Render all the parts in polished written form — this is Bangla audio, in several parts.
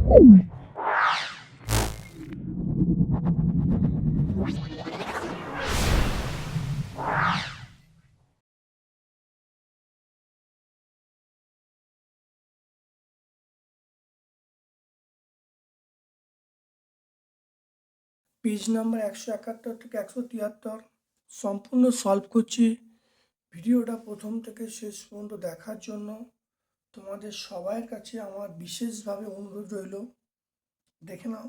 পেজ নাম্বার 171 থেকে 173 সম্পূর্ণ সলভ করছি। ভিডিওটা প্রথম থেকে শেষ পর্যন্ত দেখার জন্য তোমাদের সবার কাছে আমার বিশেষভাবে অনুরোধ রইল, দেখে নাও।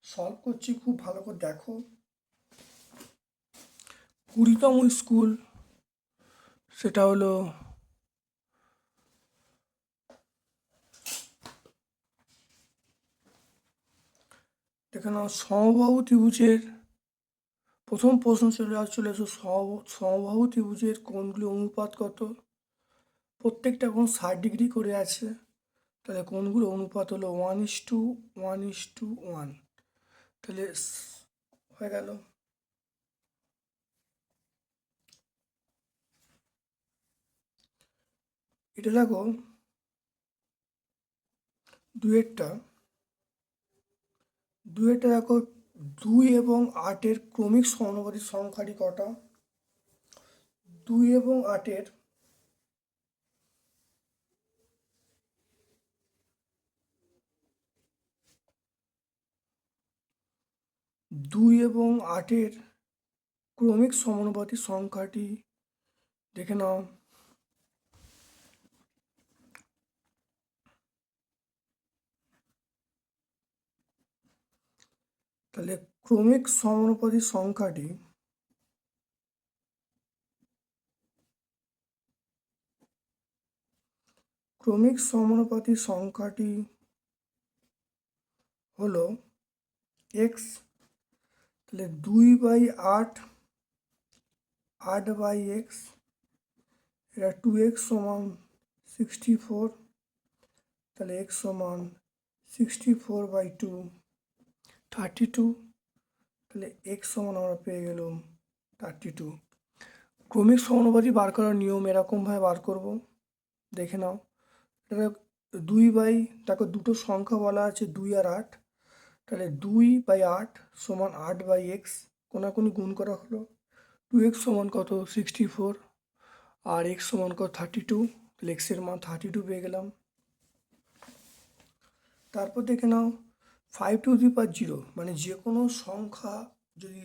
সলভ করছি, খুব ভালো করে দেখো। 20তম স্কুল, সেটা হলো দেখে নাও সমবাহু ত্রিভুজের প্রথম প্রশ্ন চলে আসলে সমবাহু ত্রিভুজের কোণগুলি অনুপাত কত। প্রত্যেকটা কোণ 60 ডিগ্রি করে আছে, তাহলে কোণগুলো অনুপাত হলো 1:1:1। তাহলে হয়ে গেল। এটা দেখো দুয়েরটা দেখো 2 এবং 8-এর ক্রমিক সমানুপাতিক সংখ্যাটি কটা। 2 এবং 8-এর ক্রমিক সমানুপাতিক সংখ্যাটি দেখে নাও। তাহলে ক্রমিক সমানুপাতিক সংখ্যাটি হলো x। তাহলে 2/8 8/x, এটা 2x সমান 64। তাহলে x সমান 64/2 32। তাহলে x সমান আমরা পেয়ে গেলাম 32। ক্রমিক সমানুপাতিক বার করার নিয়ম এরকমভাবে বার করব, দেখে নাও। এটা দেখো দুটো সংখ্যা বলা আছে 2 আর 8। তাহলে 2/8 সমান 8/x, কোনাকুনি গুণ করা হলো। 2x সমান কত 64 আর x সমান কত 32। তাহলে x এর মান 32 পেয়ে গেলাম। তারপর দেখে নাও 5^0, মানে যে কোনো সংখ্যা যদি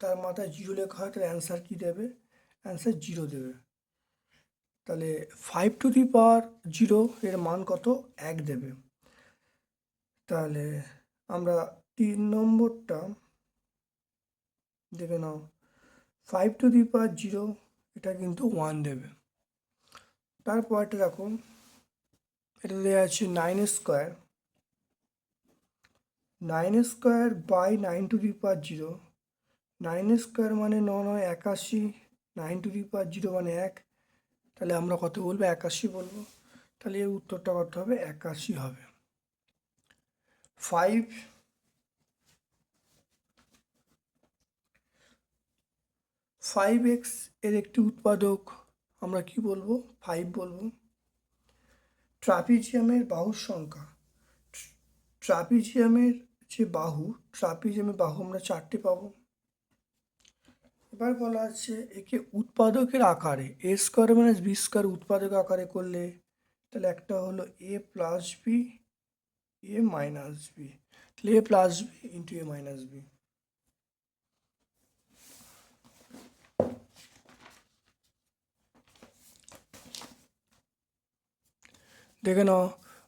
তার মাথায় 0 লেখা হয় তাহলে অ্যান্সার কী দেবে, অ্যান্সার 0 দেবে। তাহলে 5^0 এর মান কত 1 দেবে। তাহলে আমরা 3 নম্বরটা দেখে নাও 5^0 এটা কিন্তু 1 দেবে। তারপর এটা দেখো, এটা দেওয়া আছে 9² 9² / 9^0। 9² মানে 9×9 81, 9^0 মানে 1। তাহলে আমরা কত বলবো 81 বলবো। তাহলে এর উত্তরটা কত হবে 81 হবে। 5x এর একটি উৎপাদক আমরা কি বলবো 5 বলবো। ট্রাপিজিয়ামের বাহুর সংখ্যা, ট্রাপিজিয়ামের বাহু আমরা 4টে পাবো। এবার বলা আছে একে উৎপাদকের আকারে a² - b² উৎপাদক আকারে করলে, তাহলে একটা হলো a + b a - b, তাহলে a + b × a - b। দেখে নাও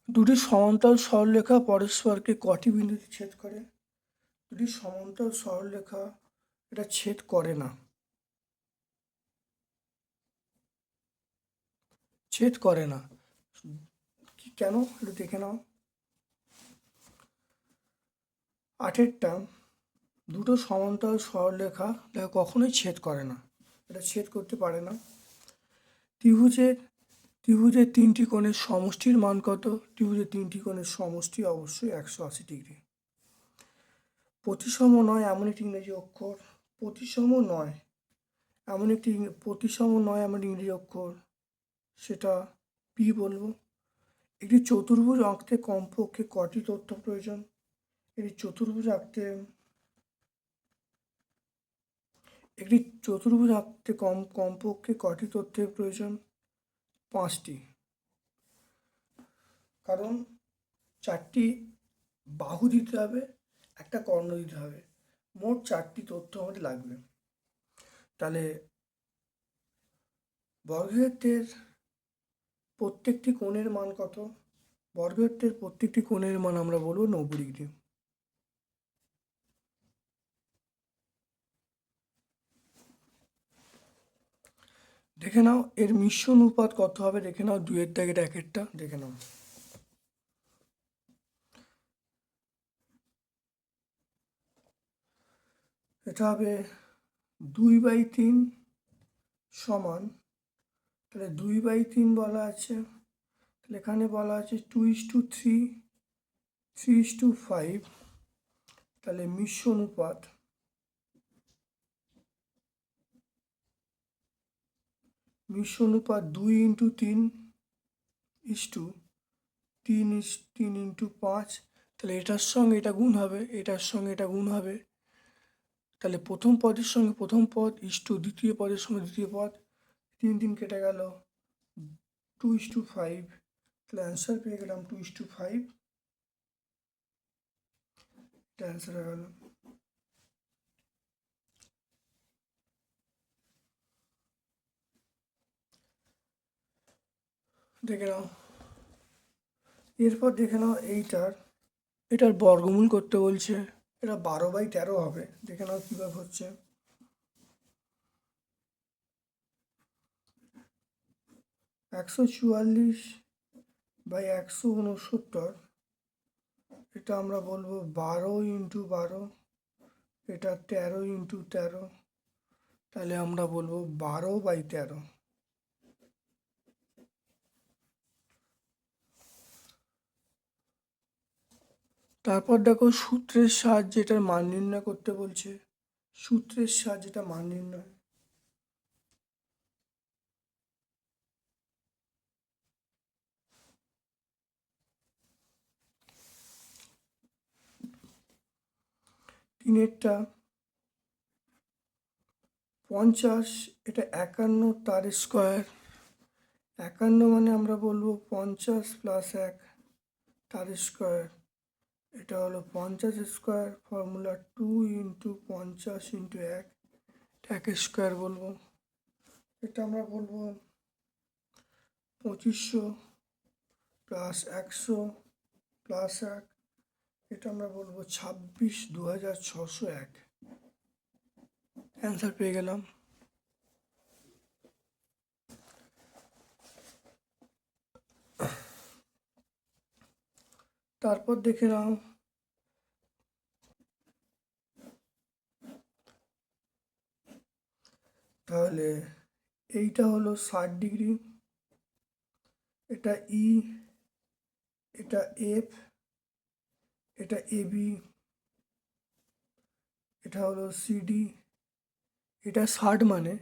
দুটি সমান্তরাল সরলরেখা পরস্পরকে কটি বিন্দুতে ছেদ করে। দুটি সমান্তরাল সরলরেখা এটা ছেদ করে না, কেন এটা দেখে নাও। 8-এরটা দুটো সমান্তরাল সরলরেখা দেখো কখনোই ছেদ করে না, এটা ছেদ করতে পারে না। ত্রিভুজের 3টি কোণের সমষ্টির মান কত। ত্রিভুজের 3টি কোণের সমষ্টি অবশ্যই 180 ডিগ্রি। প্রতিসম নয় এমন একটি ইংরেজি অক্ষর, প্রতিসম নয় এমন একটি ইংরেজি অক্ষর, সেটা পি বলবো। একটি চতুর্ভুজ আঁকতে কমপক্ষে কটি তথ্য প্রয়োজন? একটি চতুর্ভুজ আঁকতে কমপক্ষে কটি তথ্যের প্রয়োজন? 5টি। কারণ 4টি বাহু দিতে হবে, একটা কর্ণ দিতে হবে, মোট 4টি তথ্য আমাদের লাগবে। তাহলে বর্গক্ষেত্রের প্রত্যেকটি কোণের মান কত? বর্গক্ষেত্রের প্রত্যেকটি কোণের মান আমরা বলবো 90 ডিগ্রি। দেখে নাও এর মিশ্র অনুপাত কত হবে, দেখে নাও 2-এর দাগের একেরটা দেখে নাও। এটা হবে 2/3 সমান, তাহলে 2/3 বলা আছে, তাহলে এখানে বলা আছে 2:3, 3:5, তাহলে মিশ্র অনুপাত 2 × 3 3 × 5, তাহলে এটার সঙ্গে এটা গুণ হবে, এটার সঙ্গে এটা গুণ হবে, তাহলে প্রথম পদের সঙ্গে প্রথম পদ দ্বিতীয় পদের সঙ্গে দ্বিতীয় পদ, 3 কেটে গেল, 2:5, তাহলে অ্যান্সার পেয়ে গেলাম 2:5, এটা অ্যান্সার হয়ে গেল। দেখে নাও এরপর দেখে নাও এটার বর্গমূল করতে বলছে, এটা 12/13 হবে, দেখে নাও কীভাবে হচ্ছে। 144/169, এটা আমরা বলবো 12 × 12, এটা 13 × 13, তাহলে আমরা বলবো 12/13। তারপর দেখো সূত্রের সাহায্যে এটার মান নির্ণয় করতে বলছে, সূত্রের সাহায্যে এটা মান নির্ণয়। তিনেরটা 50, এটা 51 তার স্কোয়ার, 51 মানে আমরা বলবো 50 + 1 তার স্কোয়ার, এটা হলো 50 স্কোয়ার, ফর্মুলা 2 × 50 × 1, একের স্কোয়ার বলবো, এটা আমরা বলবো 2500 + 100 + 1, এটা আমরা বলবো 26,2601, অ্যান্সার পেয়ে গেলাম। তারপর দেখে নাও তাহলে এইটা হলো 60 ডিগ্রি, এটা ই, এটা এফ, এটা এবি, এটা হলো সিডি, এটা 60 মানে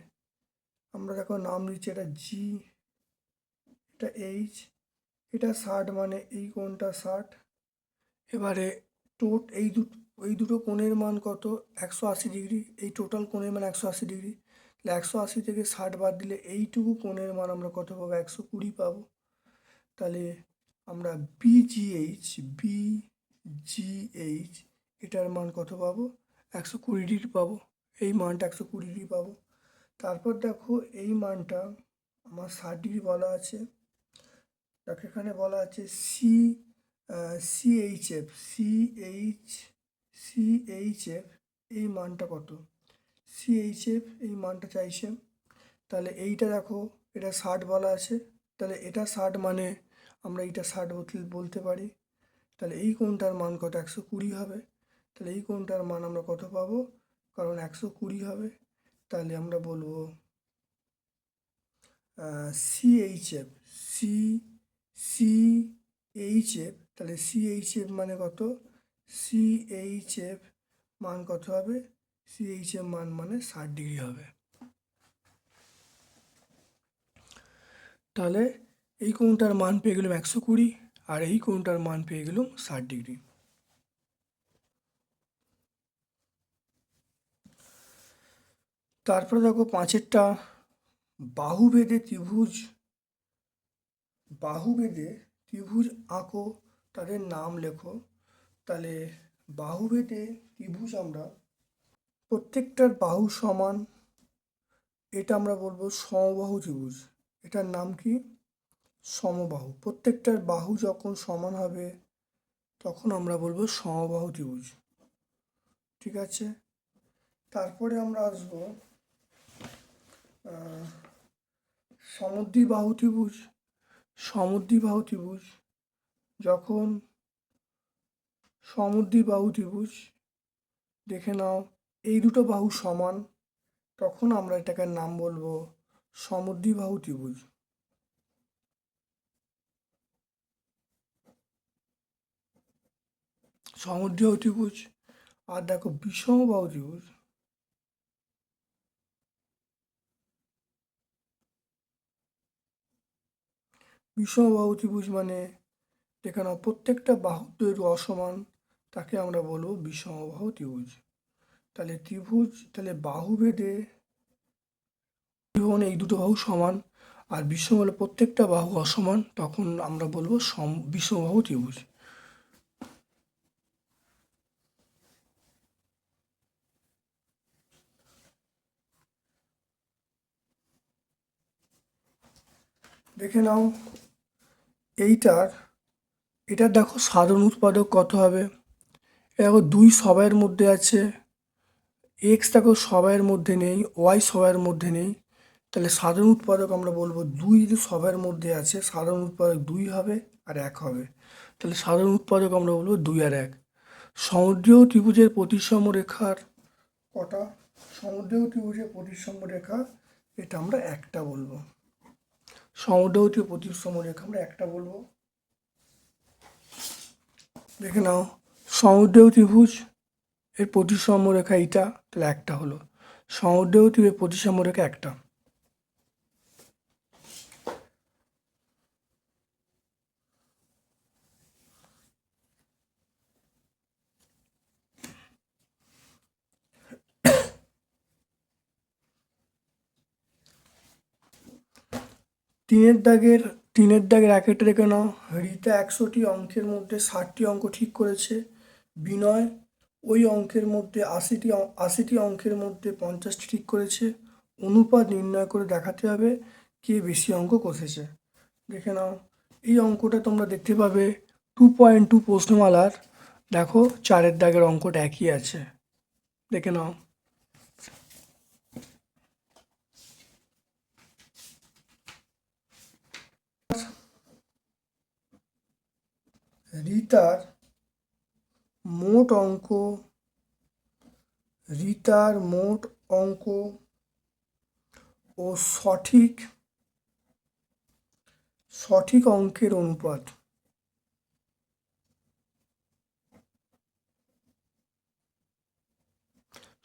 আমরা দেখো নাম দিচ্ছি, এটা জি, এটা এইচ, এটা 60 মানে এই কোণটা 60। এবারে এই দুটো কোণের মান কত? 180 ডিগ্রি, এই টোটাল কোণের মান 180 ডিগ্রি, তাহলে 180 থেকে 60 বাদ দিলে এইটুকু কোণের মান আমরা কত পাবো? 120 পাবো। তাহলে আমরা বিজিএইচ এটার মান কত পাবো? 120 ডিগ্রি পাবো, এই মানটা 120 ডিগ্রি পাবো। তারপর দেখো এই মানটা আমার 60 ডিগ্রি বলা আছে, দেখো এখানে বলা আছে সিএইচএফ এই মানটা কত? সিএইচএফ এই মানটা চাইছে, তাহলে এইটা দেখো এটা 60 বলা আছে, তাহলে এটা 60 মানে আমরা এইটা 60 বলতে পারি, তাহলে এই কোণটার মান কত? 120 হবে, তাহলে এই কোণটার মান আমরা কত পাবো? কারণ 120 হবে, তাহলে আমরা বলবো সিএইচএফ, তাহলে সিএইচএফ মানে কত? সিএইচএফ মান কত হবে? সিএইচএফ মান মানে 60 ডিগ্রি হবে। তাহলে এই কোণটার মান পেয়ে গেলাম 120, আর এই কোণটার মান পেয়ে গেলাম 60°। তারপরে দেখো 5এরটা, বাহুভেদে ত্রিভুজ আঁকো, তাদের নাম লেখো। তাহলে বাহুভেদে ত্রিভুজ আমরা প্রত্যেকটার বাহু সমান, এটা আমরা বলবো সমবাহু ত্রিভুজ। এটার নাম কি? সমবাহু। প্রত্যেকটার বাহু যখন সমান হবে তখন আমরা বলবো সমবাহু ত্রিভুজ। ঠিক আছে, তারপরে আমরা আসবো সমদ্বিবাহু ত্রিভুজ। সমদ্বিবাহু ত্রিভুজ, যখন সমদ্বিবাহু ত্রিভুজ দেখে নাও এই দুটো বাহু সমান, তখন আমরা এটাকে নাম বলবো সমদ্বিবাহু ত্রিভুজ। সমদ্বিবাহু ত্রিভুজ। আর দেখো বিষমবাহু ত্রিভুজ। বিষমবাহু ত্রিভুজ মানে যেখানে প্রত্যেকটা বাহুর দৈর্ঘ্য অসমান, তাকে আমরা বলবো বিষমবাহু ত্রিভুজ। তাহলে বাহুভেদে এই দুটো বাহু সমান আর বিষম হলে প্রত্যেকটা বাহু অসমান, তখন আমরা বলবো বিষমবাহু ত্রিভুজ। দেখে নাও এটার দেখো সাধারণ উৎপাদক কত হবে। দেখো 2 সবাইয়ের মধ্যে আছে, এক্স দেখো সবাইয়ের মধ্যে নেই, ওয়াই সবাইয়ের মধ্যে নেই। তাহলে সাধারণ উৎপাদক আমরা বলবো 2 যদি সবাইয়ের মধ্যে আছে, সাধারণ উৎপাদক 2 হবে আর 1 হবে। তাহলে সাধারণ উৎপাদক আমরা বলবো 2 আর 1। সমদ্বিবাহু ত্রিভুজের প্রতিসম রেখার কটা? সমদ্বিবাহু ত্রিভুজের প্রতিসম রেখা এটা আমরা একটা বলবো। সমদ্বিবাহু ত্রিভুজের প্রতিসম রেখা আমরা একটা বলবো। দেখে নাও সমদ্বিবাহু ত্রিভুজ এর প্রতিসম রেখা এইটা, তাহলে একটা হলো। সমদ্বিবাহু ত্রিভুজের প্রতিসম রেখা একটা। তিনের দাগের একেরটা রেখে নাও। রিতা 100টি অঙ্কের মধ্যে 60টি অঙ্ক ঠিক করেছে। বিনয় ওই অঙ্কের মধ্যে 80টি অঙ্কের মধ্যে 50টি ঠিক করেছে। অনুপাত নির্ণয় করে দেখাতে হবে কে বেশি অঙ্ক কষেছে। দেখে নাও এই অঙ্কটা তোমরা দেখতে পাবে 2.2 প্রশ্নমালার। দেখো 4এর দাগের অঙ্কটা একই আছে, দেখে নাও। রিতার মোট অঙ্ক ও সঠিক অঙ্কের অনুপাত।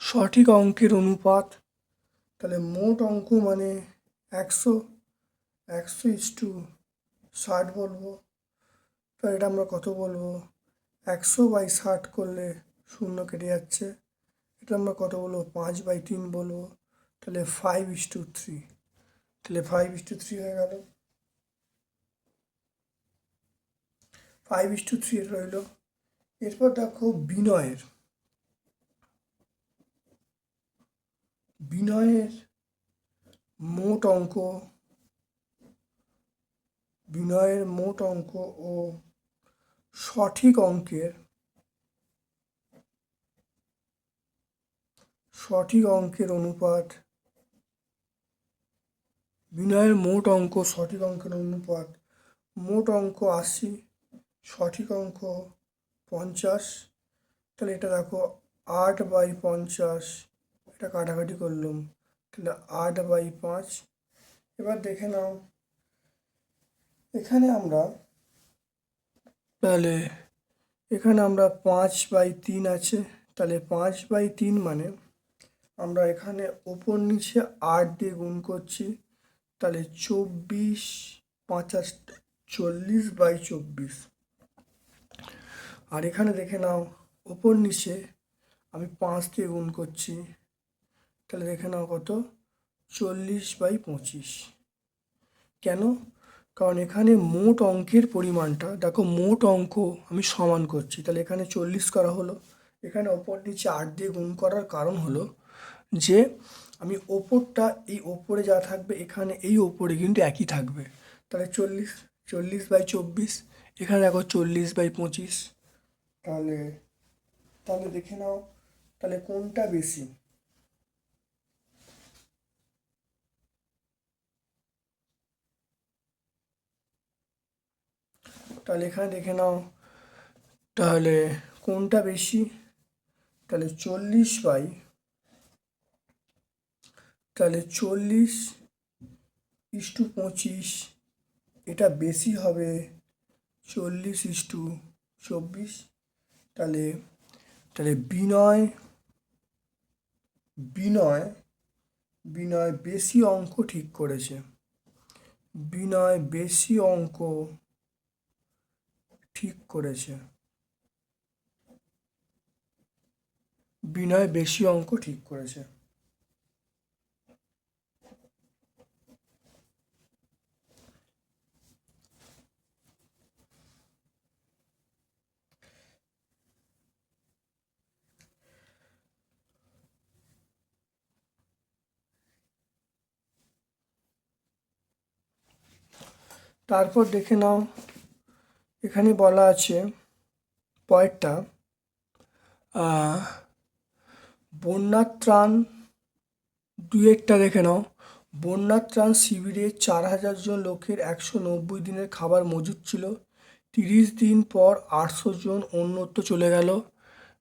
সঠিক অঙ্কের অনুপাত, তাহলে মোট অঙ্ক মানে 100:60 বলবো। তাহলে এটা আমরা কত বলবো? 100/60 করলে 0 কেটে যাচ্ছে। এটা আমরা কত বলবো? 5/3 বলবো। তাহলে 5:3। তাহলে 5:3 হয়ে গেল। 5:3 রইল। এরপর দেখো বিনয়ের মোট অঙ্ক ও সঠিক অঙ্কের অনুপাত। বিনয়ের মোট অঙ্ক সঠিক অঙ্কের অনুপাত। মোট অঙ্ক 80, সঠিক অঙ্ক 50। তাহলে এটা দেখো 8/50, এটা কাটাকাটি করলাম, তাহলে 8/5। এবার দেখে নাও এখানে আমরা 5/3 আছে। তাহলে 5/3 মানে আমরা এখানে ওপর নিচে 8 দিয়ে গুণ করছি। তাহলে 24, 5 40/24। আর এখানে দেখে নাও ওপর নিচে আমি 5 দিয়ে গুণ করছি, তাহলে দেখে নাও কত, 40/25। কেন? কারণ এখানে মোট অঙ্কের পরিমাণটা দেখো, মোট অঙ্ক আমি সমান করছি, তাহলে এখানে 40 করা হলো। এখানে ওপর নিচে 8 দিয়ে গুণ করার কারণ হলো যে আমি ওপরটা, এই ওপরে যা থাকবে এখানে এই ওপরে কিন্তু একই থাকবে, তাহলে 40/24। এখানে দেখো 40/25। তাহলে তাহলে দেখে নাও, তাহলে কোনটা বেশি? তাহলে এখানে দেখে নাও, তাহলে কোনটা বেশি? তাহলে 40/25 এটা বেশি হবে 40/24। তাহলে তাহলে বিনয় বিনয় বিনয় বেশি অঙ্ক ঠিক করেছে। বিনয় বেশি অঙ্ক ঠিক করেছে। বিনয় বেশি অঙ্ক ঠিক করেছে। তারপর দেখে নাও, এখানে বলা আছে পরেরটা, বন্যার ত্রাণ দুয়েরটা দেখে নাও। বন্যার ত্রাণ শিবিরে 4,000 জন লোকের 190 দিনের খাবার মজুদ ছিল। 30 দিন পর 800 জন অন্যত্র চলে গেল।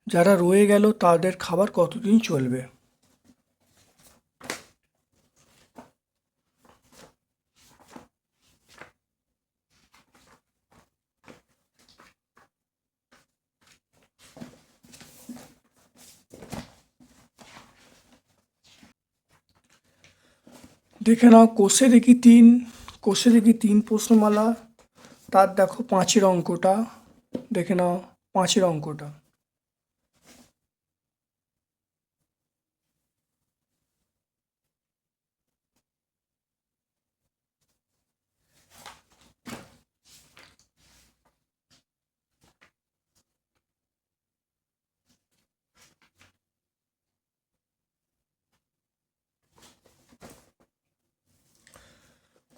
যারা রয়ে গেল তাদের খাবার কতদিন চলবে? দেখে নাও, কোষে দেখি 3 প্রশ্নমালা। তার দেখো 5-এর অঙ্কটা, দেখে নাও 5-এর অঙ্কটা।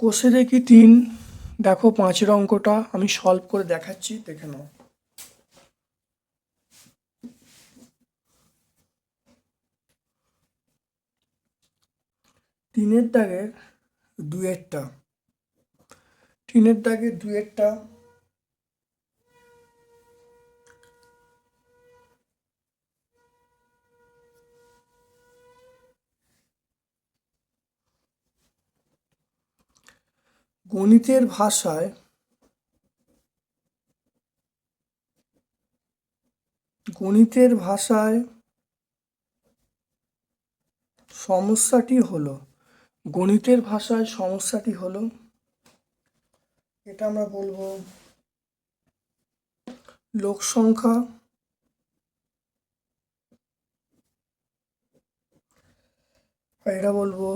কোষে দেখি 3, দেখো 5-এর অঙ্কটা আমি সলভ করে দেখাচ্ছি, দেখে নাও। তিনের দাগের দুয়েরটা, গণিতের ভাষায় সমস্যাটি হলো, এটা আমরা বলবো লোক সংখ্যা, আর এটা বলবো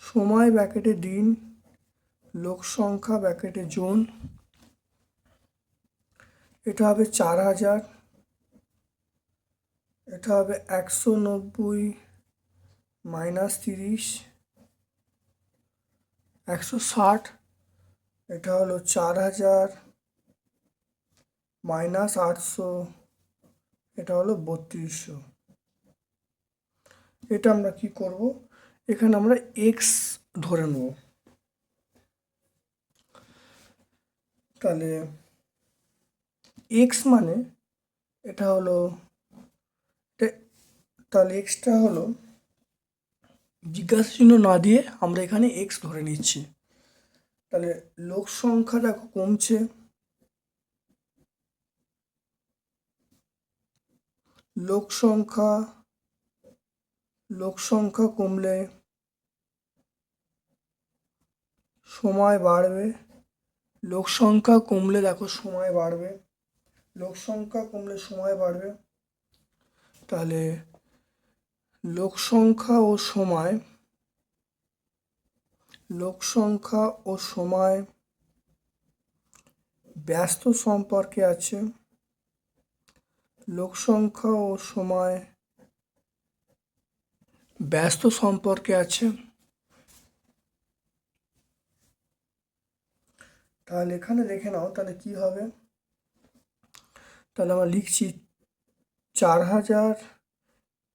সময় ব্র্যাকেটে দিন, লোক সংখ্যা ব্র্যাকেটে জন। এটা হবে 4,000, এটা হবে 190 মাইনাস 30, 160। এটা হলো 4,000 মাইনাস 800, এটা হলো 3200। এটা আমরা কি করব, এখানে আমরা এক্স ধরে নেব। তাহলে এক্স মানে এটা হলো, তাহলে এক্সটা হলো, জিজ্ঞাসা চিহ্ন না দিয়ে আমরা এখানে এক্স ধরে নিচ্ছি। তাহলে লোক সংখ্যা দেখো কমছে, লোক সংখ্যা কমলে সময় বাড়বে, লোক সংখ্যা কমলে দেখো সময় বাড়বে, লোক সংখ্যা কমলে সময় বাড়বে। তাহলে লোক সংখ্যা ও সময়, লোক সংখ্যা ও সময় ব্যস্ত সম্পর্কে আছে, লোক সংখ্যা ও সময় ব্যস্ত সম্পর্কে আছে। তাহলে এখানে দেখে নাও, তাহলে কি হবে, তাহলে আমরা লিখছি 4000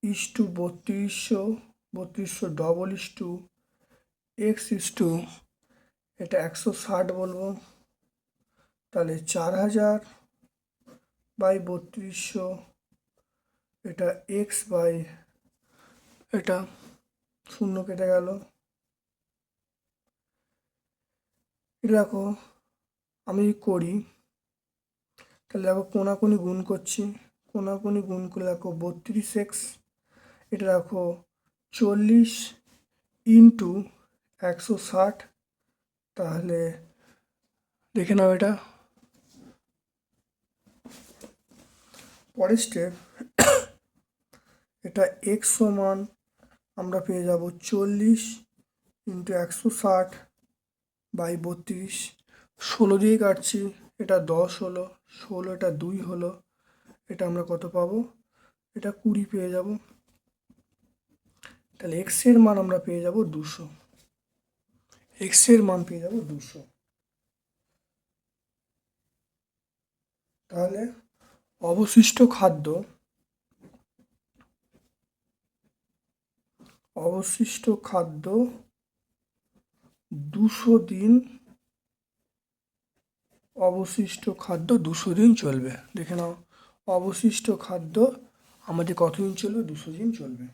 is to 3200 double is to x is to এটা 160 বলবো। তাহলে 4000 বাই 3200 এটা এক্স বাই এটা শূন্য কেটে গেল। এটা দেখো আমি করি, তাহলে দেখো কোনাকুনি গুণ করছি, কোনাকুনি গুণ করে দেখো 32x, এটা দেখো 40 ইন্টু 160। তাহলে দেখে নাও এটা পরের স্টেপ, এটা এক্স সমান আমরা পেয়ে যাব 40 ইন্টু 160 বাই 32, 16 দিয়ে কাটছি, এটা 10 হলো, 16 এটা 2 হলো, এটা আমরা কত পাবো, এটা 20 পেয়ে যাব। তাহলে এক্স এর মান আমরা পেয়ে যাব 200, এক্স এর মান পেয়ে যাব 200। তাহলে অবশিষ্ট খাদ্য, অবশিষ্ট খাদ্য 200 দিন, অবশিষ্ট খাদ্য 200 দিন চলবে। দেখে নাও অবশিষ্ট খাদ্য আমাদের কতদিন চলবে, 200 দিন চলবে।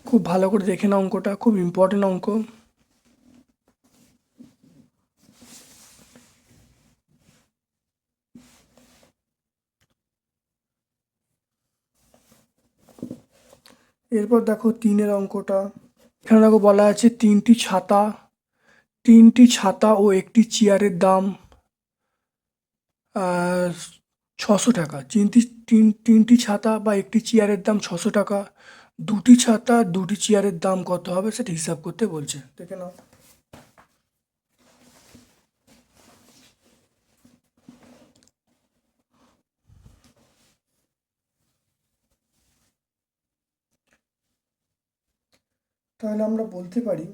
খুব ভালো করে দেখে নাও অঙ্কটা, খুব ইম্পর্টেন্ট অঙ্ক। এরপর দেখো 3-এর অঙ্কটা, এখানে দেখো বলা আছে তিনটি ছাতা ও একটি চেয়ারের দাম 600 টাকা। তিনটি ছাতা বা একটি চেয়ারের দাম 600 টাকা, দুটি ছাতা দুটি চেয়ারের দাম কত হবে সেটা হিসাব করতে বলছে। দেখে নাও, তাহলে আমরা বলতে পারি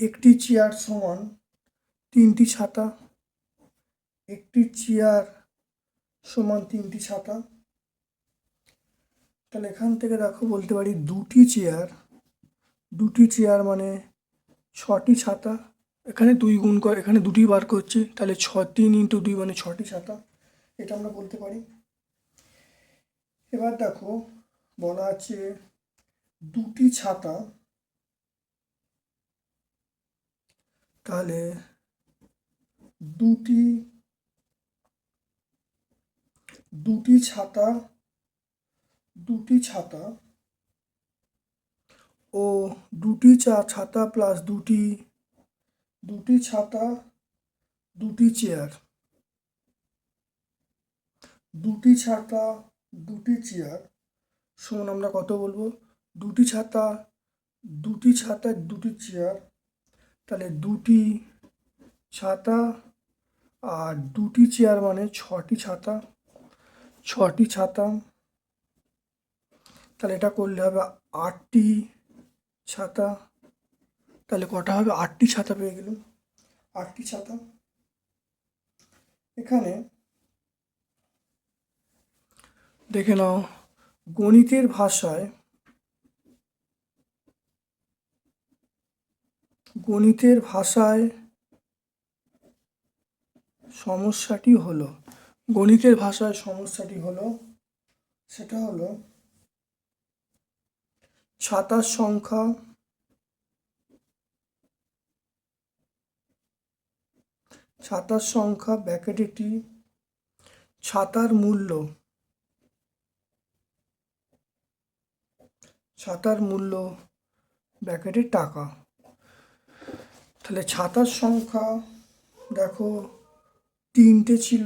একটি চেয়ার সমান তিনটি ছাতা, একটি চেয়ার সমান তিনটি ছাতা। তাহলে এখান থেকে দেখো বলতে পারি দুটি চেয়ার মানে 6টি ছাতা, এখানে 2 গুণ করে এখানে দুটি বার করছি, তাহলে 3 ইন্টু 2 মানে 6টি ছাতা, এটা আমরা বলতে পারি। এবার দেখো বলা আছে দুটি ছাতা, তাহলে দুটি ছাতা ও দুটি ছাতা প্লাস দুটি ছাতা দুটি চেয়ার, দুটি ছাতা দুটি চেয়ার সমান আমরা কত বলবো, দুটি ছাতা দুটি চেয়ার, তাহলে দুটি ছাতা আর দুটি চেয়ার মানে 6টি ছাতা। তাহলে এটা করলে হবে 8টি ছাতা, তাহলে কটা হবে, 8টি ছাতা পেয়ে গেলাম, 8টি ছাতা। এখানে দেখে নাও গণিতের ভাষায় সমস্যাটি হলো সেটা হলো ছাতার সংখ্যা ব্র্যাকেটে ছাতার মূল্য ছাতার মূল্য ব্র্যাকেটে টাকা। তাহলে ছাতার সংখ্যা দেখো 3টে ছিল,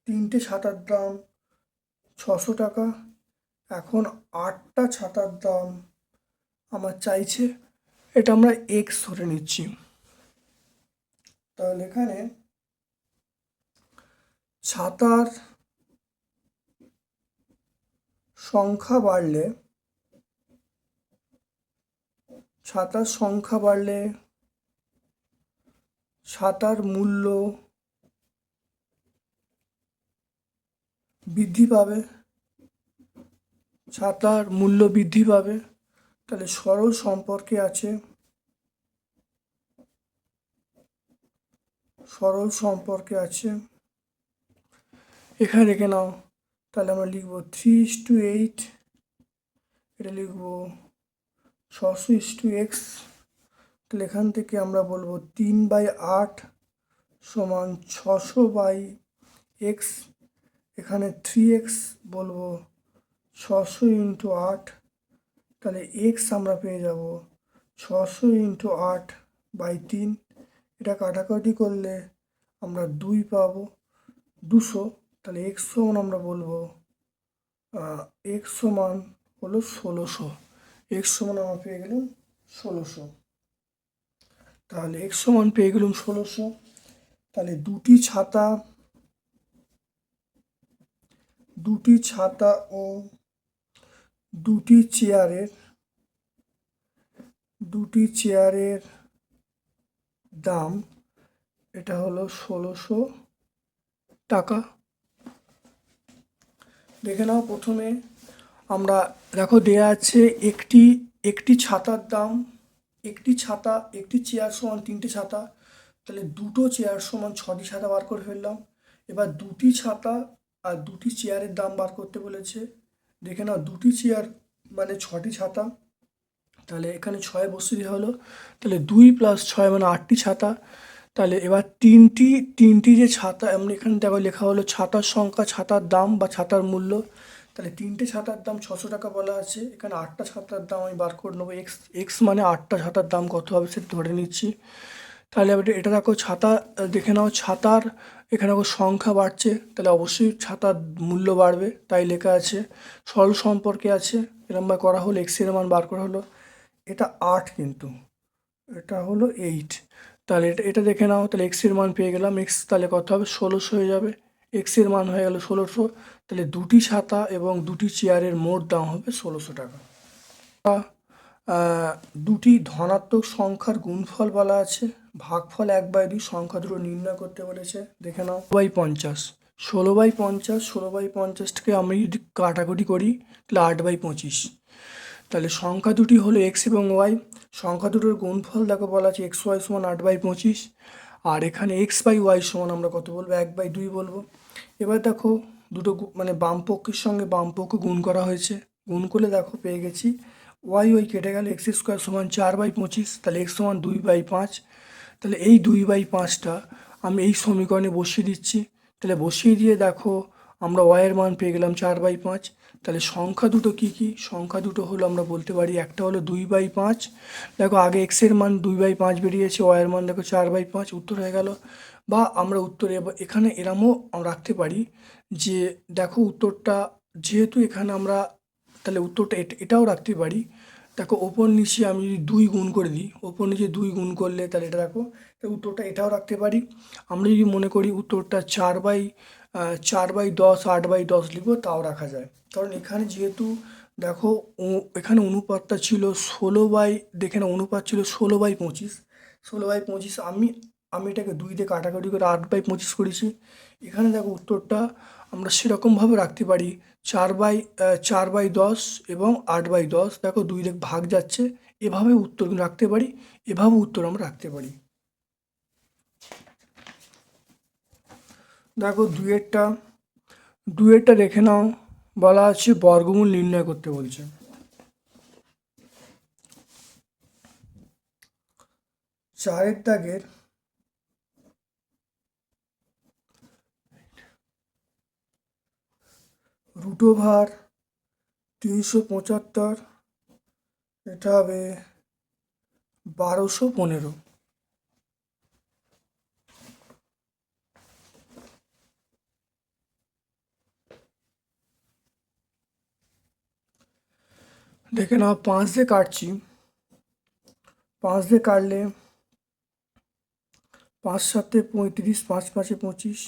3টে ছাতার দাম 600 টাকা। এখন 8টা ছাতার দাম আমার চাইছে, এটা আমরা এক্স ধরে নিচ্ছি। তাহলে এখানে ছাতার সংখ্যা বাড়লে ছাতার মূল্য বৃদ্ধি পাবে, তাহলে সরল সম্পর্কে আছে, এখানে রেখে নাও। তাহলে আমরা লিখব 3:8, এটা লিখব 600:x। তাহলে এখান থেকে আমরা বলবো 3/8 সমান 600/x। এখানে 3x বলবো 600 × 8, তাহলে x আমরা পেয়ে যাব 600 × 8/3। এটা কাটাকাটি করলে আমরা 2 পাবো, 200। তাহলে x সমান আমরা বলবো x সমান হলো 1600। x সমান আমরা পেয়ে গেলাম 1600। তাহলে x সমান পেয়ে গেলাম 1600। তাহলে দুটি ছাতা ও দুটি চেয়ারের দাম এটা হলো 1600 টাকা। দেখে নাও, প্রথমে আমরা দেখো দেয়া আছে একটি ছাতার দাম, একটি চেয়ার সমান 3টে ছাতা, তাহলে দুটো চেয়ার সমান 6টি ছাতা বার করে ফেললাম। এবার দুটি ছাতা আর দুটি চেয়ারের দাম বার করতে বলেছে। দেখে নাও, দুটি চেয়ার মানে 6টি ছাতা, তাহলে এখানে 6 বসিয়ে দেওয়া হলো। তাহলে 2 + 6 মানে 8টি ছাতা। তাহলে এবার তিনটি যে ছাতা, আমরা এখানে দেখো লেখা হলো ছাতার সংখ্যা, ছাতার দাম বা ছাতার মূল্য। তাহলে 3টে ছাতার দাম 600 টাকা বলা আছে, এখানে 8টা ছাতার দাম আমি বার করে নেবো। এক্স মানে 8টা ছাতার দাম কত হবে সেটা ধরে নিচ্ছি। তাহলে এবার এটা দেখো ছাতা, দেখে নাও ছাতার এখানে সংখ্যা বাড়ছে, তাহলে অবশ্যই ছাতার মূল্য বাড়বে, তাই লেখা আছে। সরল সম্পর্কে আছে, এরমভাবে করা হলো, এক্সের মান বার করা হলো। এটা 8, কিন্তু এটা হলো 8। তাহলে এটা দেখে নাও, তাহলে এক্সের মান পেয়ে গেলাম। এক্স তাহলে কত হবে, 1600 হয়ে যাবে। এক্সের মান হয়ে গেল 1600। তাহলে দুটি ছাতা এবং দুটি চেয়ারের মোট দাম হবে 1600 টাকা। দুটি ধনাত্মক সংখ্যার গুণফল বলা আছে, ভাগফল 1/2, সংখ্যা দুটো নির্ণয় করতে বলেছে। দেখে নাও 16/50, 16/50টাকে আমি যদি কাটাকুটি করি তাহলে 8/25। তাহলে সংখ্যা দুটি হলো এক্স এবং ওয়াই, সংখ্যা দুটোর গুণফল দেখো বলা আছে xy সমান 8/25। আর এখানে x/y সমান আমরা কত বলবো, 1/2 বলবো। এবার দেখো দুটো মানে বাম পক্ষের সঙ্গে বাম পক্ষ গুণ করা হয়েছে, গুণ করলে দেখো পেয়ে গেছি ওয়াই কেটে গেলে x² সমান 4/25। তাহলে x সমান 2/5। তাহলে এই 2/5টা আমি এই সমীকরণে বসিয়ে দিচ্ছি। তাহলে বসিয়ে দিয়ে দেখো আমরা ওয়াইয়ের মান পেয়ে গেলাম 4/5। তাহলে সংখ্যা দুটো কী কী, সংখ্যা দুটো হলো আমরা বলতে পারি, একটা হলো 2/5। দেখো আগে এক্সের মান 2/5 বেরিয়েছে, ওয়াইয়ের মান দেখো 4/5, উত্তর হয়ে গেল। বা আমরা উত্তরে এখানে এরমও রাখতে পারি যে দেখো উত্তরটা যেহেতু এখানে আমরা, তাহলে উত্তরটা এটাও রাখতে পারি। দেখো ওপর নিচে আমি যদি 2 গুণ করে দিই, ওপর নিচে 2 গুণ করলে তাহলে এটা দেখো উত্তরটা এটাও রাখতে পারি। আমরা যদি মনে করি উত্তরটা 4/10 8/10 লিখবো, তাও রাখা যায়। কারণ এখানে যেহেতু দেখো এখানে অনুপাতটা ছিল 16 দেখে না, অনুপাত ছিল 16/25। 16/25 আমি এটাকে 2 দিয়ে কাটাকাটি করে 8/25 করেছি। এখানে দেখো উত্তরটা আমরা সেরকমভাবে রাখতে পারি 4/10 এবং 8/10। দেখো 2 দিয়ে ভাগ যাচ্ছে, এভাবে উত্তর রাখতে পারি, এভাবে উত্তর আমরা রাখতে পারি। দেখো দুয়েরটা দেখে নাও, বলা আছে বর্গমূল নির্ণয় করতে বলছে। চারের দাগের √375 এটা হবে 1215। দেখে নাও 5 দিয়ে কাটছি, 5 দিয়ে কাটলে 5 7 35, 5 5 25।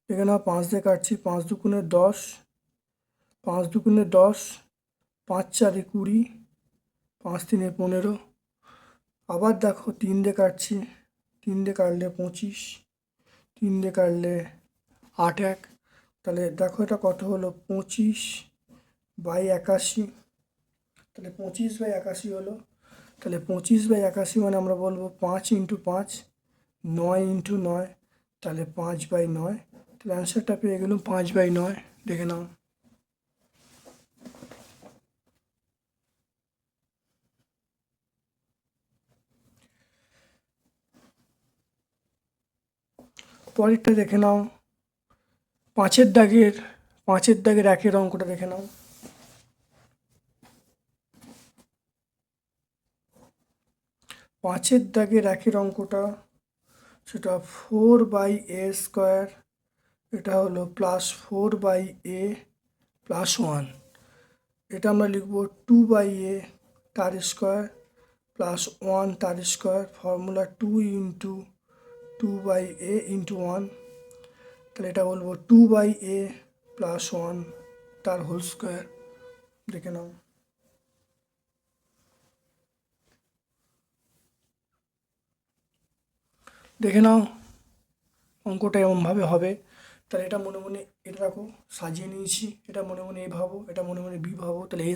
দেখে নাও 5 দিয়ে কাটছি, 5 দুগুণে 10, 5 দুগুণে 10, 5 4 20, 5 3 15। আবার দেখো 3 দিয়ে কাটছি, 3 দিয়ে কাটলে 25, 3 দিয়ে কাটলে 8 1। তাহলে দেখো এটা কত হলো, 25/81। তাহলে 25/81 হলো। তাহলে 25/81 মানে আমরা বলবো 5 × 5, 9 × 9, তাহলে 5/9। তাহলে অ্যান্সারটা পেয়ে গেলাম 5/9। দেখে নাও। পরেরটা দেখে নাও, 5-এর দাগের একের অঙ্কটা দেখে নাও। 5-এর দাগের একের অঙ্কটা, সেটা 4/a², এটা হলো +4/a + 1। এটা আমরা লিখবো 2/a তার স্কোয়ার +1 তার স্কোয়ার, ফর্মুলা 2 × 2/a × 1। তাহলে এটা বলবো 2/a + 1 তার হোল স্কোয়ার। দেখে নাও। দেখে নাও অঙ্কটা এমনভাবে হবে। তাহলে এটা মনে মনে এটা রাখো, সাজিয়ে নিয়েছি। এটা মনে মনে এ ভাবো, এটা মনে মনে বি ভাবো। তাহলে a²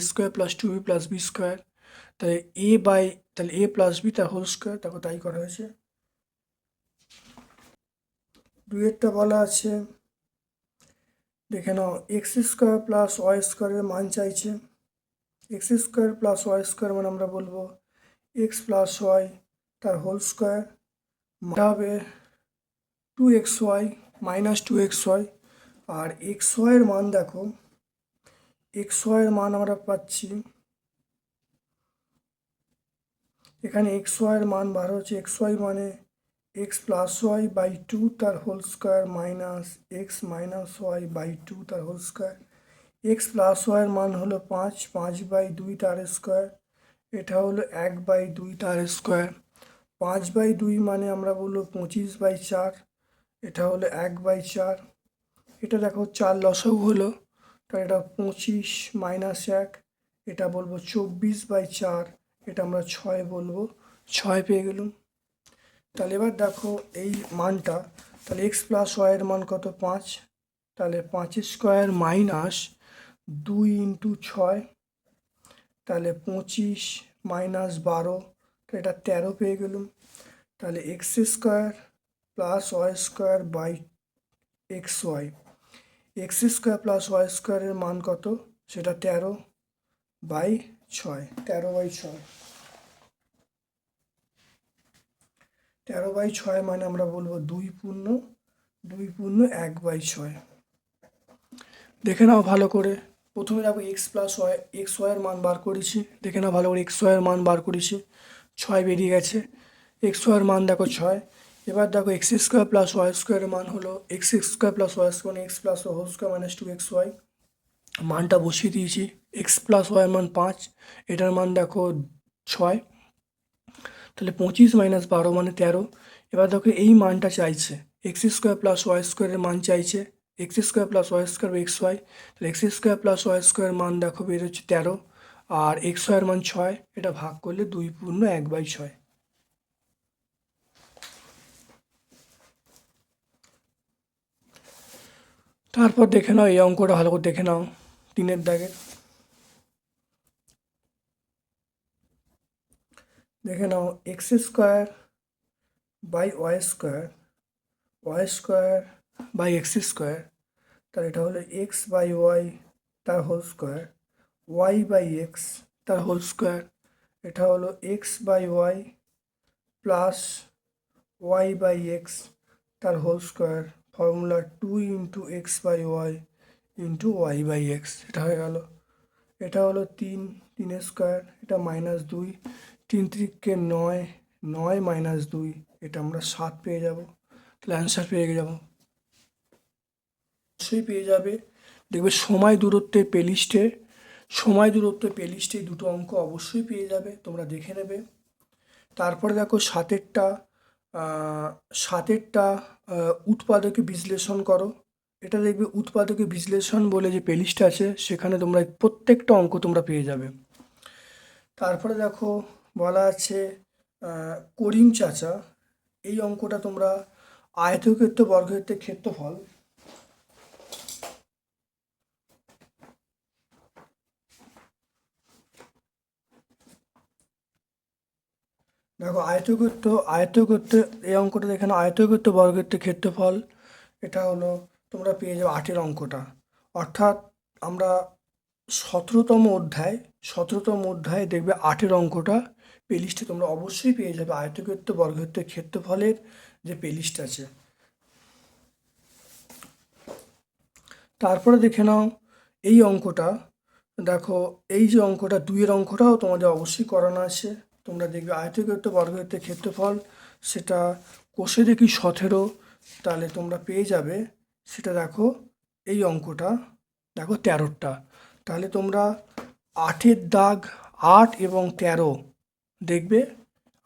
+ 2b + b²। তাহলে তাহলে a + b তার হোল স্কোয়ার। দেখো তাই করা হয়েছে। 2-এরটা বলা আছে, দেখে নাও x² + y² এর মান চাইছে। x² + y² মানে আমরা বলবো x + y তার হোল স্কোয়ার। এটা হবে 2xy - 2xy। আর xy এর মান দেখো, xy এর মান আমরা পাচ্ছি, এখানে xy এর মান বার হচ্ছে, xy মানে x + y/2 তার whole square minus x - y/2 তার হোল স্কোয়ার। x + y এর মান হলো 5, 5/2 তার স্কোয়ার। এটা হলো 1/2 তার স্কোয়ার। 5/2 মানে আমরা বলবো 25/4। এটা হলো 1/4। এটা দেখো 4 লসাগু হলো, তাহলে এটা 25 - 1। এটা বলবো 24/4। এটা আমরা 6 বলবো, 6 পেয়ে গেলাম। তাহলে এবার দেখো এই মানটা, তাহলে x + y এর মান কত, 5। তাহলে 5² - 2 × 6, তাহলে 25 - 12, তো এটা 13 পেয়ে গেলাম। তাহলে x² + y²/xy, x² + y² এর মান কত, সেটা 13/6। 13/6, 13/6 মানে আমরা বলবো 2 পূর্ণ 1/6। দেখে নাও ভালো করে। প্রথমে দেখো xy এর মান বার করেছি। দেখে নাও ভালো করে, xy এর মান বার করেছি, 6 বেরিয়ে গেছে। xy এর মান দেখো 6। এবার দেখো x² + y² এর মান হলো x² + y² মানে x + y whole square - 2xy। মানটা বসিয়ে দিয়েছি। x + y এর মান 5, এটার মান দেখো 6। তাহলে 25 - 12 মানে 13। এবার দেখো এই মানটা চাইছে, x² + y² এর মান চাইছে, x² + y² xy। তাহলে x² + y² এর মান দেখো বের হচ্ছে 13, আর xy এর মান 6। এটা ভাগ করলে 2 পূর্ণ 1/6। তারপর দেখে নাও এই অঙ্কটা ভালো করে দেখে নাও, 3-এর দাগের। দেখে নাও x² / y², y²/x²। তাহলে এটা হলো x/y তার হোল স্কোয়ার, y/x তার হোল স্কোয়ার। এটা হলো x/y প্লাস y/x তার whole square, formula 2 × x/y × y/x। এটা হয়ে গেল। এটা হলো 3, 3 স্কোয়ার, এটা -2, 3 3 9, 9 -2, এটা আমরা 7 পেয়ে যাব। তাহলে অ্যান্সার পেয়ে যাব, অবশ্যই পেয়ে যাবে। দেখবে সময় দূরত্বের প্লেলিস্টে দুটো অঙ্ক অবশ্যই পেয়ে যাবে, তোমরা দেখে নেবে। তারপরে দেখো সাতেরটা উৎপাদকে বিশ্লেষণ করো। এটা দেখবে উৎপাদকে বিশ্লেষণ বলে যে প্লেলিস্ট আছে, সেখানে তোমরা প্রত্যেকটা অঙ্ক তোমরা পেয়ে যাবে। তারপরে দেখো বলা আছে করিম চাচা, এই অঙ্কটা তোমরা আয়তক্ষেত্র বর্গক্ষেত্রের ক্ষেত্রফল, দেখো আয়তক্ষেত্র এই অঙ্কটা দেখে নাও, আয়তক্ষেত্র বর্গক্ষেত্রের ক্ষেত্রফল, এটা হলো তোমরা পেয়ে যাবে 8-এর অঙ্কটা। অর্থাৎ আমরা 17তম অধ্যায় দেখবে 8-এর অঙ্কটা প্লেলিস্টে তোমরা অবশ্যই পেয়ে যাবে, আয়তক্ষেত্র বর্গক্ষেত্রের ক্ষেত্রফলের যে প্লেলিস্ট আছে। তারপরে দেখে নাও এই অঙ্কটা, দেখো এই যে অঙ্কটা 2-এর অঙ্কটাও তোমাদের অবশ্যই করানো আছে। তোমরা দেখবে আয়তক্ষেত্র বর্গক্ষেত্রের ক্ষেত্রফল, সেটা কোষে দেখি 17, তাহলে তোমরা পেয়ে যাবে সেটা। দেখো এই অঙ্কটা দেখো 13টা, তাহলে তোমরা 8-এর দাগ 8 এবং 13 দেখবে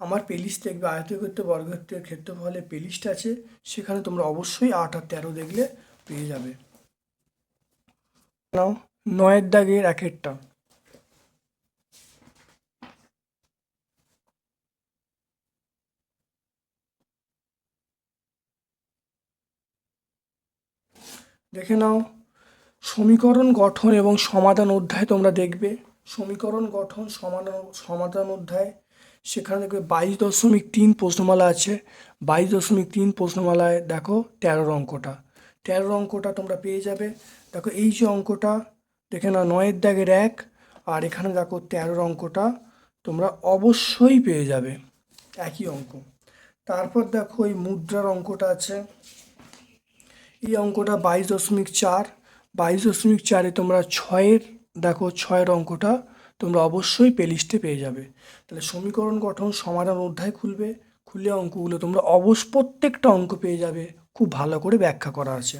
আমার প্লেলিস্ট, দেখবে আয়তক্ষেত্র বর্গক্ষেত্রের ক্ষেত্রফলের প্লেলিস্ট আছে, সেখানে তোমরা অবশ্যই 8 আর 13 দেখলে পেয়ে যাবে। নাও 9-এর দাগের 1-এরটা, দেখে নাও সমীকরণ গঠন এবং সমাধান অধ্যায় তোমরা দেখবে। সমীকরণ গঠন সমাধান অধ্যায়, সেখানে দেখবে 22.3 প্রশ্নমালা আছে। 22.3 প্রশ্নমালায় দেখো 13 অঙ্কটা তোমরা পেয়ে যাবে। দেখো এই যে অঙ্কটা দেখে নাও 9-এর দাগের 1, আর এখানে দেখো 13 অঙ্কটা তোমরা অবশ্যই পেয়ে যাবে, একই অঙ্ক। তারপর দেখো এই মুদ্রার অঙ্কটা আছে, এই অঙ্কটা 22.4 তোমরা 6-এর অঙ্কটা তোমরা অবশ্যই প্লেলিস্টে পেয়ে যাবে। তাহলে সমীকরণ গঠন সমাধান অধ্যায় খুললে অঙ্কগুলো তোমরা প্রত্যেকটা অঙ্ক পেয়ে যাবে, খুব ভালো করে ব্যাখ্যা করা আছে।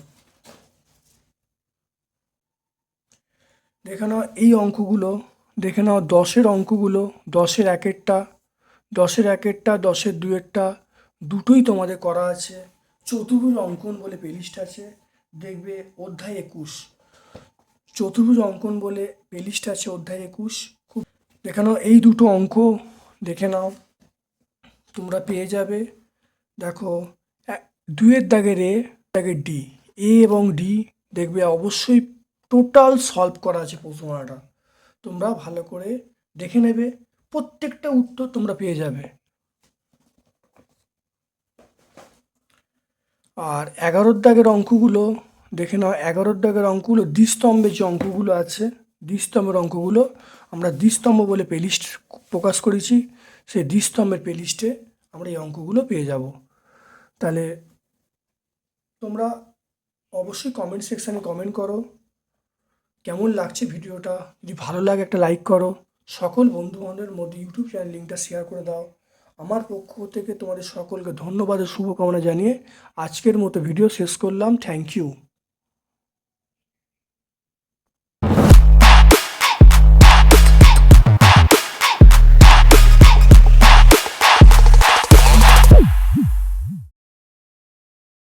দেখে নাও এই অঙ্কগুলো, দেখে নাও 10-এর অঙ্কগুলো, 10-এর 1-এরটা, 10-এর 2-এরটা দুটোই তোমাদের করা আছে। চতুর্ভুজ অঙ্কন বলে প্লেলিস্ট আছে, দেখবে অধ্যায় 21, চতুর্ভুজ অঙ্কন বলে প্লেলিস্ট আছে অধ্যায় 21। খুব দেখে নাও এই দুটো অঙ্ক, দেখে নাও তোমরা পেয়ে যাবে। দেখো 2-এর দাগের ডি, এবং ডি দেখবে অবশ্যই টোটাল সলভ করা আছে প্রশ্নটা, তোমরা ভালো করে দেখে নেবে, প্রত্যেকটা উত্তর তোমরা পেয়ে যাবে। আর 11-এর দাগের অঙ্কগুলো দেখে নাও, 11-এর দাগের অঙ্কগুলো দ্বিস্তম্ভের যে অঙ্কগুলো আছে, দ্বিস্তম্ভের অঙ্কগুলো আমরা দ্বিস্তম্ভ বলে প্লেলিস্ট প্রকাশ করেছি, সেই দ্বিস্তম্ভের প্লেলিস্টে আমরা এই অঙ্কগুলো পেয়ে যাব। তাহলে তোমরা অবশ্যই কমেন্ট সেকশানে কমেন্ট করো কেমন লাগছে ভিডিওটা, যদি ভালো লাগে একটা লাইক করো, সকল বন্ধুবান্ধবের মধ্যে ইউটিউব চ্যানেল লিঙ্কটা শেয়ার করে দাও। আমার পক্ষ থেকে তোমাদের সকলকে ধন্যবাদ ও শুভকামনা জানিয়ে আজকের মতো ভিডিও শেষ করলাম। Thank you.